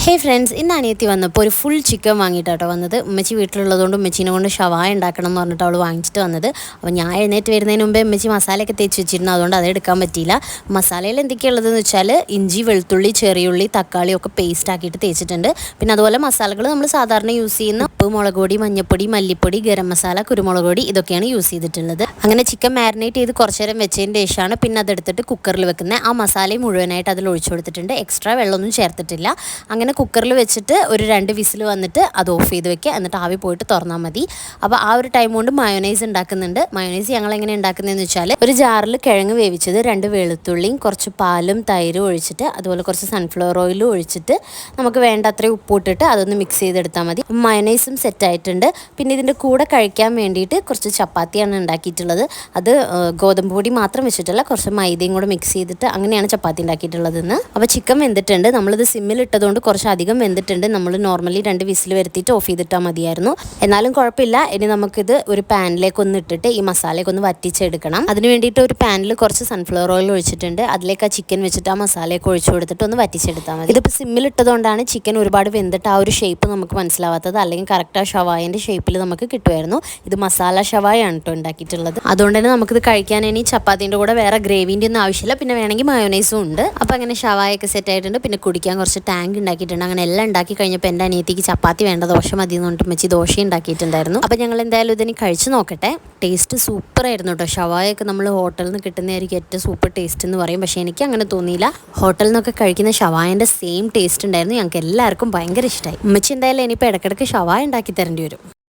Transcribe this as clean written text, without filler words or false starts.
ഹേ friends, ഇന്ന് അനിയത്തി വന്നപ്പോൾ ഒരു ഫുൾ ചിക്കൻ വാങ്ങിയിട്ടാട്ടോ വന്നത്. ഉമ്മച്ചി വീട്ടിലുള്ളതുകൊണ്ട് ഉമ്മച്ചീനെ കൊണ്ട് ഷവായ ഉണ്ടാക്കണം എന്ന് പറഞ്ഞിട്ട് അവൾ വാങ്ങിച്ചിട്ട് വന്നത്. അപ്പോൾ ഞാൻ എഴുന്നേറ്റ് വരുന്നതിന് മുമ്പേ ഉമ്മച്ചി മസാലയൊക്കെ തേച്ച് വെച്ചിരുന്നു, അതുകൊണ്ട് അത് എടുക്കാൻ പറ്റിയില്ല. മസാലയിൽ എന്തൊക്കെയുള്ളതെന്ന് വെച്ചാൽ ഇഞ്ചി, വെളുത്തുള്ളി, ചെറിയുള്ളി, തക്കാളി ഒക്കെ പേസ്റ്റ് ആക്കിയിട്ട് തേച്ചിട്ടുണ്ട്. പിന്നെ അതുപോലെ മസാലകൾ നമ്മൾ സാധാരണ യൂസ് ചെയ്യുന്ന ഉപ്പ്, മുളക് പൊടി, മഞ്ഞൾപ്പൊടി, മല്ലിപ്പൊടി, ഗരം മസാല, കുരുമുളക് പൊടി ഇതൊക്കെയാണ് യൂസ് ചെയ്തിട്ടുള്ളത്. അങ്ങനെ ചിക്കൻ മാരിനേറ്റ് ചെയ്ത് കുറച്ച് നേരം വെച്ചതിന് ശേഷമാണ് പിന്നെ അതെടുത്തിട്ട് കുക്കറിൽ വെക്കുന്നത്. ആ മസാലയും മുഴുവനായിട്ട് അതിൽ ഒഴിച്ചു കൊടുത്തിട്ടുണ്ട്. എക്സ്ട്രാ വെള്ളമൊന്നും ചേർത്തിട്ടില്ല. അങ്ങനെ കുക്കറിൽ വെച്ചിട്ട് ഒരു 2 വിസിൽ വന്നിട്ട് അത് ഓഫ് ചെയ്ത് വെക്കുക. എന്നിട്ട് ആവി പോയിട്ട് തുറന്നാൽ മതി. അപ്പോൾ ആ ഒരു ടൈം കൊണ്ട് മയോനൈസ് ഉണ്ടാക്കുന്നുണ്ട്. മയോനൈസ് ഞങ്ങൾ എങ്ങനെ ഉണ്ടാക്കുന്നതെന്ന് വെച്ചാൽ ഒരു ജാറിൽ കിഴങ്ങ് വേവിച്ചത്, 2 വെളുത്തുള്ളിയും കുറച്ച് പാലും തൈരും ഒഴിച്ചിട്ട് അതുപോലെ കുറച്ച് സൺഫ്ലവർ ഓയിലും ഒഴിച്ചിട്ട് നമുക്ക് വേണ്ട അത്രയും ഉപ്പ് ഇട്ടിട്ട് അതൊന്ന് മിക്സ് ചെയ്തെടുത്താൽ മതി. മയോനൈസും സെറ്റായിട്ടുണ്ട്. പിന്നെ ഇതിൻ്റെ കൂടെ കഴിക്കാൻ വേണ്ടിയിട്ട് കുറച്ച് ചപ്പാത്തിയാണ് ഉണ്ടാക്കിയിട്ടുള്ളത്. അത് ഗോതമ്പ് പൊടി മാത്രം വെച്ചിട്ടല്ല, കുറച്ച് മൈദയും കൂടെ മിക്സ് ചെയ്തിട്ട് അങ്ങനെയാണ് ചപ്പാത്തി ഉണ്ടാക്കിയിട്ടുള്ളതെന്ന്. അപ്പോൾ ചിക്കൻ വെന്തിട്ടുണ്ട്. നമ്മളിത് സിമ്മിൽ ഇട്ടതുകൊണ്ട് കുറച്ച് അധികം വെന്തിട്ടുണ്ട്. നമ്മൾ നോർമലി 2 വിസിൽ വരുത്തിയിട്ട് ഓഫ് ചെയ്തിട്ടാൽ മതിയായിരുന്നു. എന്നാലും കുഴപ്പമില്ല. ഇനി നമുക്കിത് ഒരു പാനിലേക്ക് ഒന്ന് ഇട്ടിട്ട് ഈ മസാലയൊക്കെ ഒന്ന് വറ്റിച്ചെടുക്കണം. അതിന് വേണ്ടിയിട്ട് ഒരു പാനിൽ കുറച്ച് സൺഫ്ലവർ ഓയിൽ ഒഴിച്ചിട്ടുണ്ട്. അതിലേക്ക് ആ ചിക്കൻ വെച്ചിട്ട് ആ മസാലയൊക്കെ ഒഴിച്ചു കൊടുത്തിട്ട് ഒന്ന് വറ്റിച്ചെടുത്താൽ മതി. ഇതിപ്പോൾ സിമ്മിൽ ഇട്ടതുകൊണ്ടാണ് ചിക്കൻ ഒരുപാട് വെന്തിട്ട് ആ ഒരു ഷേപ്പ് നമുക്ക് മനസ്സിലാവാത്തത്. അല്ലെങ്കിൽ കറക്റ്റ് ആ ഷവായൻ്റെ ഷേപ്പിൽ നമുക്ക് കിട്ടുമായിരുന്നു. ഇത് മസാല ഷവായാണ് കേട്ടോ ഉണ്ടാക്കിയിട്ടുള്ളത്. അതുകൊണ്ട് തന്നെ നമുക്കിത് കഴിക്കാൻ ഇനി ചപ്പാത്തിൻ്റെ കൂടെ വേറെ ഗ്രേവിൻ്റെ ഒന്നും ആവശ്യമില്ല. പിന്നെ വേണമെങ്കിൽ മയോനൈസും ഉണ്ട്. അപ്പോൾ അങ്ങനെ ഷവായൊക്കെ സെറ്റ് ആയിട്ടുണ്ട്. പിന്നെ കുടിക്കാൻ കുറച്ച് ടാങ്ക് ഉണ്ടാക്കിയിട്ടുണ്ട്. അങ്ങനെ എല്ലാം ഉണ്ടാക്കി കഴിഞ്ഞപ്പോൾ എൻ്റെ അനിയത്തിക്ക് ചപ്പാത്തി വേണ്ട, ദോശ മതി എന്ന് പറഞ്ഞിട്ട് മെച്ചി ദോശ ഉണ്ടാക്കിയിട്ടുണ്ടായിരുന്നു. അപ്പോൾ ഞങ്ങൾ എന്തായാലും ഇതിന് കഴിച്ച് നോക്കട്ടെ. ടേസ്റ്റ് സൂപ്പറായിരുന്നു കേട്ടോ. ഷവായൊക്കെ നമ്മൾ ഹോട്ടലിൽ നിന്ന് കിട്ടുന്നതായിരിക്കും ഏറ്റവും സൂപ്പർ ടേസ്റ്റ് എന്ന് പറയും. പക്ഷേ എനിക്ക് അങ്ങനെ തോന്നിയില്ല. ഹോട്ടലിൽ നിന്നൊക്കെ കഴിക്കുന്ന ഷവായൻ്റെ സെയിം ടേസ്റ്റ് ഉണ്ടായിരുന്നു. ഞങ്ങൾക്ക് എല്ലാവർക്കും ഭയങ്കര ഇഷ്ടമായി. ഉമ്മച്ചി എന്തായാലും ഇനിയിപ്പോൾ ഇടയ്ക്കിടയ്ക്ക് ഷവായ ഉണ്ടാക്കി തരേണ്ടി വരും.